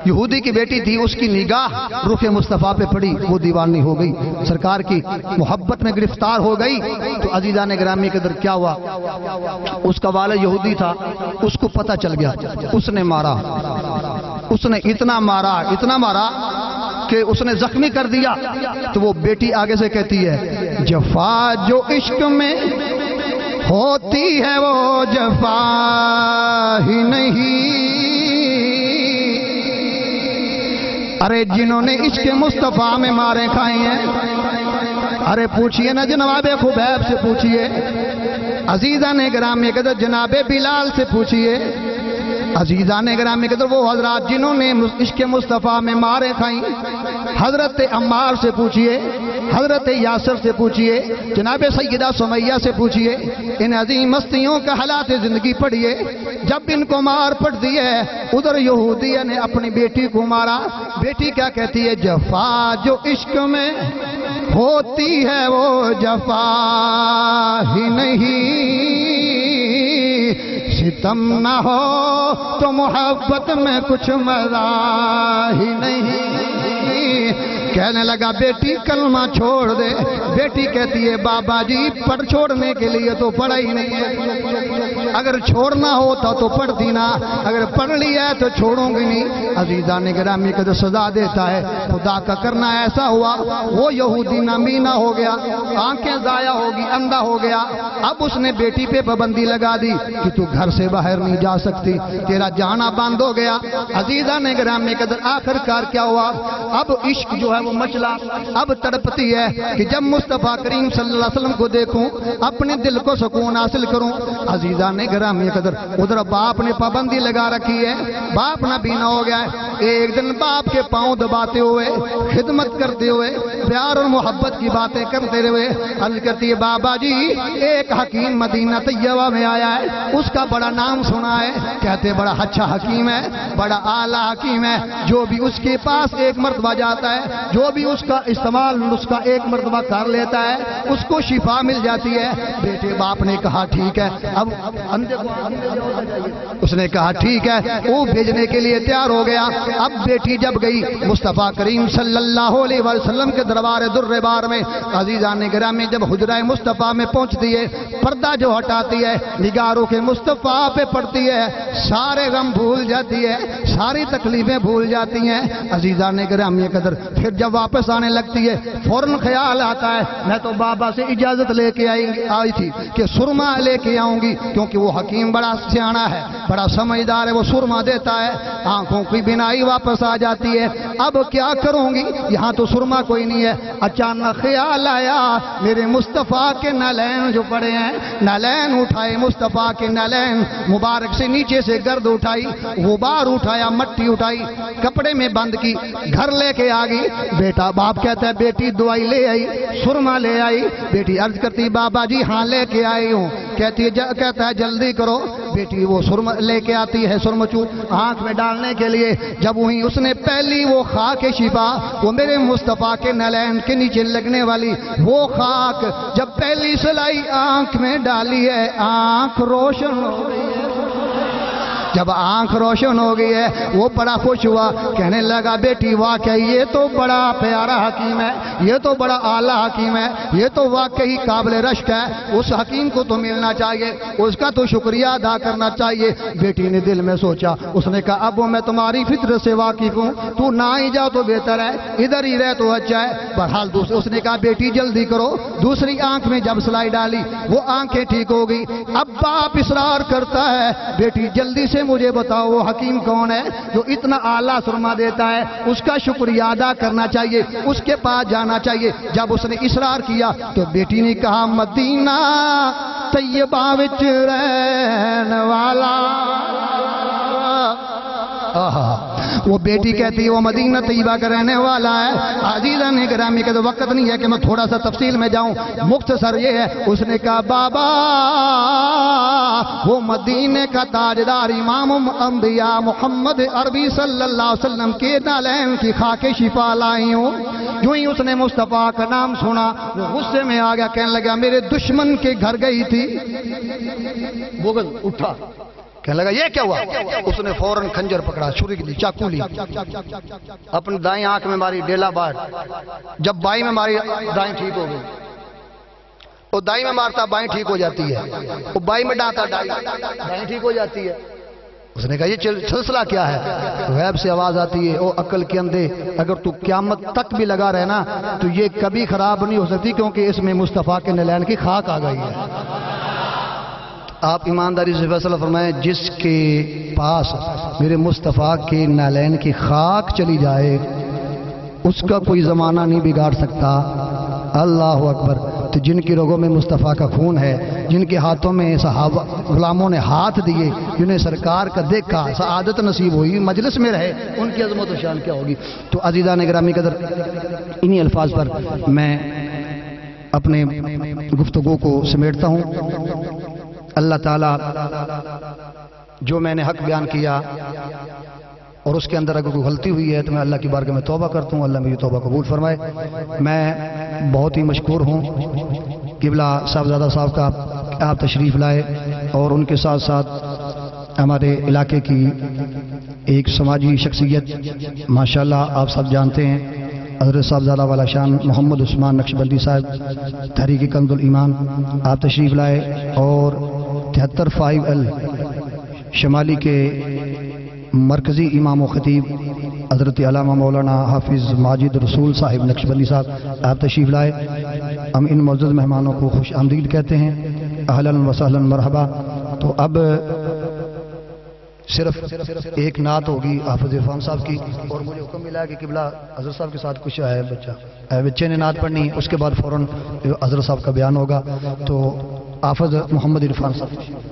یہودی کی بیٹی تھی، اس کی نگاہ رخ مصطفیٰ پہ پڑی، وہ دیوانی ہو گئی، سرکار کی محبت میں گرفتار ہو گئی۔ تو عزیزان گرامی کے در کیا ہوا، اس کا والد یہودی تھا، اس کو پتہ چل گیا، اس نے مارا، اس نے اتنا مارا کہ اس نے زخمی کر دیا۔ تو وہ بیٹی آگے سے کہتی ہے، جفا جو عشق میں ہوتی ہے وہ جفا ہی نہیں، ارے جنہوں نے عشق مصطفیٰ میں مارے کھائے ہیں، ارے پوچھئے نا جناب خبیب سے، پوچھئے عزیزان گرامی قدر جناب بلال سے، پوچھئے عزیزان گرامی قدر وہ حضرات جنہوں نے عشق مصطفیٰ میں مارے کھائیں، حضرت عمار سے پوچھئے، حضرت یاسر سے پوچھئے، جناب سیدہ سمیہ سے پوچھئے، ان عظیم ہستیوں کا حالات زندگی پڑھئے۔ جب ان کو مار پڑتی ہے، ادھر یہودیہ نے اپنی بیٹی کو مارا۔ بیٹی کیا کہتی ہے، جفا جو عشق میں ہوتی ہے وہ جفا ہی نہیں، ستم نہ ہو تو محبت میں کچھ مزہ ہی نہیں۔ کہنے لگا بیٹی کلمہ چھوڑ دے۔ بیٹی کہتی ہے بابا جی پڑھ چھوڑنے کے لیے تو پڑھا ہی نہیں ہے، اگر چھوڑنا ہوتا تو پڑھتی نا، اگر پڑھ لیا ہے تو چھوڑوں گی نہیں۔ عزیزان گرامی کا جو سزا دیتا ہے خدا کا کرنا ایسا ہوا، وہ یہودی نامینا ہو گیا، آنکھیں ضائع ہوگی، اندھا ہو گیا۔ اب اس نے بیٹی پہ پابندی لگا دی کہ تو گھر سے باہر نہیں جا سکتی، تیرا جانا بند ہو گیا۔ عزیزان گرامی کا آخر کار کیا ہوا، اب عشق جو ہے وہ مچلا، اب تڑپتی ہے کہ جب مصطفیٰ کریم صلی اللہ علیہ وسلم کو دیکھوں اپنے دل کو سکون حاصل کروں۔ عزیزان گرامی قدر ادھر باپ نے پابندی لگا رکھی ہے، باپ نابینا ہو گیا ہے۔ ایک دن باپ کے پاؤں دباتے ہوئے، خدمت کرتے ہوئے، پیار اور محبت کی باتیں کرتے ہوئے عرض کرتی ہے بابا جی ایک حکیم مدینہ طیبہ میں آیا ہے، اس کا بڑا نام سنا ہے، کہتے بڑا اچھا حکیم ہے، بڑا اعلیٰ حکیم ہے، جو بھی اس کے پاس ایک مرتبہ جاتا ہے، جو بھی اس کا استعمال اس کا ایک مرتبہ کر لیتا ہے اس کو شفا مل جاتی ہے۔ بیٹے باپ نے کہا ٹھیک ہے، اب اس نے کہا ٹھیک ہے، وہ بھیجنے کے لیے تیار ہو گیا۔ اب بیٹی جب گئی مصطفیٰ کریم صلی اللہ علیہ وسلم کے دربار در بار میں، عزیزان گرامی جب حجرہ مصطفیٰ میں پہنچتی ہے، پردہ جو ہٹاتی ہے، نگاروں کے مصطفیٰ پہ پڑتی ہے، سارے غم بھول جاتی ہے، ساری تکلیفیں بھول جاتی ہیں۔ عزیزان گرامی قدر پھر جب واپس آنے لگتی ہے فوراً خیال آتا ہے میں تو بابا سے اجازت لے کے آئی تھی کہ سرما لے کے آؤں گی، کیونکہ وہ حکیم بڑا سیانا ہے، بڑا سمجھدار ہے، وہ سرما دیتا ہے، آنکھوں کی بینائی واپس آ جاتی ہے۔ اب کیا کروں گی، یہاں تو سرما کوئی نہیں ہے۔ اچانک خیال آیا میرے مصطفیٰ کے نالین جو پڑے ہیں، نالین اٹھائے، مصطفیٰ کے نالین مبارک سے نیچے سے گرد اٹھائی، غبار اٹھایا، مٹی اٹھائی، کپڑے میں بند کی، گھر لے کے آ گئی۔ بیٹا باپ کہتا ہے بیٹی دوائی لے آئی، سرما لے آئی۔ بیٹی عرض کرتی بابا جی ہاں لے کے آئی ہوں۔ کہتا ہے جلدی کرو۔ بیٹی وہ سرما لے کے آتی ہے، سرمچو آنکھ میں ڈالنے کے لیے۔ جب وہیں اس نے پہلی وہ خاک شفا، وہ میرے مصطفیٰ کے نالین کے نیچے لگنے والی وہ خاک جب پہلی سلائی آنکھ میں ڈالی ہے، آنکھ روشن ہو گئی ہے۔ جب آنکھ روشن ہو گئی ہے وہ بڑا خوش ہوا، کہنے لگا بیٹی واقعی یہ تو بڑا پیارا حکیم ہے، یہ تو بڑا اعلیٰ حکیم ہے، یہ تو واقعی قابل رشک ہے، اس حکیم کو تو ملنا چاہیے، اس کا تو شکریہ ادا کرنا چاہیے۔ بیٹی نے دل میں سوچا، اس نے کہا ابو میں تمہاری فطرت سے واقف ہوں، تو نہ ہی جاؤ تو بہتر ہے، ادھر ہی رہ تو اچھا ہے۔ بہرحال اس نے کہا بیٹی جلدی کرو۔ دوسری آنکھ میں جب سلائی ڈالی وہ آنکھیں ٹھیک ہو گئی۔ اب باپ اصرار کرتا ہے بیٹی جلدی سے مجھے بتاؤ وہ حکیم کون ہے جو اتنا اعلیٰ سرما دیتا ہے، اس کا شکریہ ادا کرنا چاہیے، اس کے پاس جانا چاہیے۔ جب اس نے اصرار کیا تو بیٹی نے کہا مدینہ طیبہ وچ رہن والا۔ وہ بیٹی کہتی ہے وہ مدینہ طیبہ کا رہنے والا ہے۔ عزیزان گرامی کا تو وقت نہیں ہے کہ میں تھوڑا سا تفصیل میں جاؤں، مختصر یہ ہے اس نے کہا بابا وہ مدینے کا تاجدار امام انبیاء محمد عربی صلی اللہ علیہ وسلم کے نالین کی خاک شفا لائی ہوں۔ جو ہی اس نے مصطفیٰ کا نام سنا وہ غصے میں آ گیا، کہنے لگا میرے دشمن کے گھر گئی تھی، بغض اٹھا، کہنے لگا یہ کیا ہوا؟ اس نے فوراً خنجر پکڑا، چھری لی، چاقو لی، اپنی دائیں آنکھ میں ماری، ڈیلا باہر، جب بائیں میں ماری دائیں ٹھیک ہو گئی، وہ دائیں میں مارتا بائیں ٹھیک ہو جاتی ہے، وہ بائیں میں ڈانتا دائیں ٹھیک ہو جاتی ہے۔ اس نے کہا یہ سلسلہ کیا ہے؟ غیب سے آواز آتی ہے، او عقل کے اندھے، اگر تو قیامت تک بھی لگا رہنا تو یہ کبھی خراب نہیں ہو سکتی، کیونکہ اس میں مصطفیٰ کے نلین کی خاک آ گئی ہے۔ آپ ایمانداری سے فیصلہ فرمائیں، جس کے پاس میرے مصطفیٰ کے نالین کی خاک چلی جائے اس کا کوئی زمانہ نہیں بگاڑ سکتا۔ اللہ اکبر۔ تو جن کی رگوں میں مصطفیٰ کا خون ہے، جن کے ہاتھوں میں صحابہ غلاموں نے ہاتھ دیے، جنہیں سرکار کا دیکھا، سعادت نصیب ہوئی، مجلس میں رہے، ان کی عظمت و شان کیا ہوگی۔ تو عزیزان گرامی قدر، انہی الفاظ پر میں اپنے گفتگو کو سمیٹتا ہوں۔ اللہ تعالیٰ جو میں نے حق بیان کیا اور اس کے اندر اگر کوئی غلطی ہوئی ہے تو میں اللہ کی بارگاہ میں توبہ کرتا ہوں، اللہ میری توبہ قبول فرمائے۔ میں بہت ہی مشکور ہوں قبلہ صاحبزادہ صاحب کا، آپ تشریف لائے اور ان کے ساتھ ساتھ ہمارے علاقے کی ایک سماجی شخصیت ماشاءاللہ آپ سب جانتے ہیں، حضرت صاحبزادہ والا شان محمد عثمان نقشبندی صاحب، تحریک کنز الایمان، آپ تشریف لائے اور 73 شمالی کے مرکزی امام و خطیب حضرت علامہ مولانا حافظ ماجد رسول صاحب نقشبندی صاحب آپ تشریف لائے۔ ہم ان معزز مہمانوں کو خوش آمدید کہتے ہیں، اہلا و سہلا مرحبا۔ تو اب صرف ایک نعت ہوگی حافظ عرفان صاحب کی، اور مجھے حکم ملا کہ قبلہ حضرت صاحب کے ساتھ کچھ ہے بچے نے نعت پڑھنی، اس کے بعد فوراً حضرت صاحب کا بیان ہوگا۔ تو حافظ محمد عرفان صاحب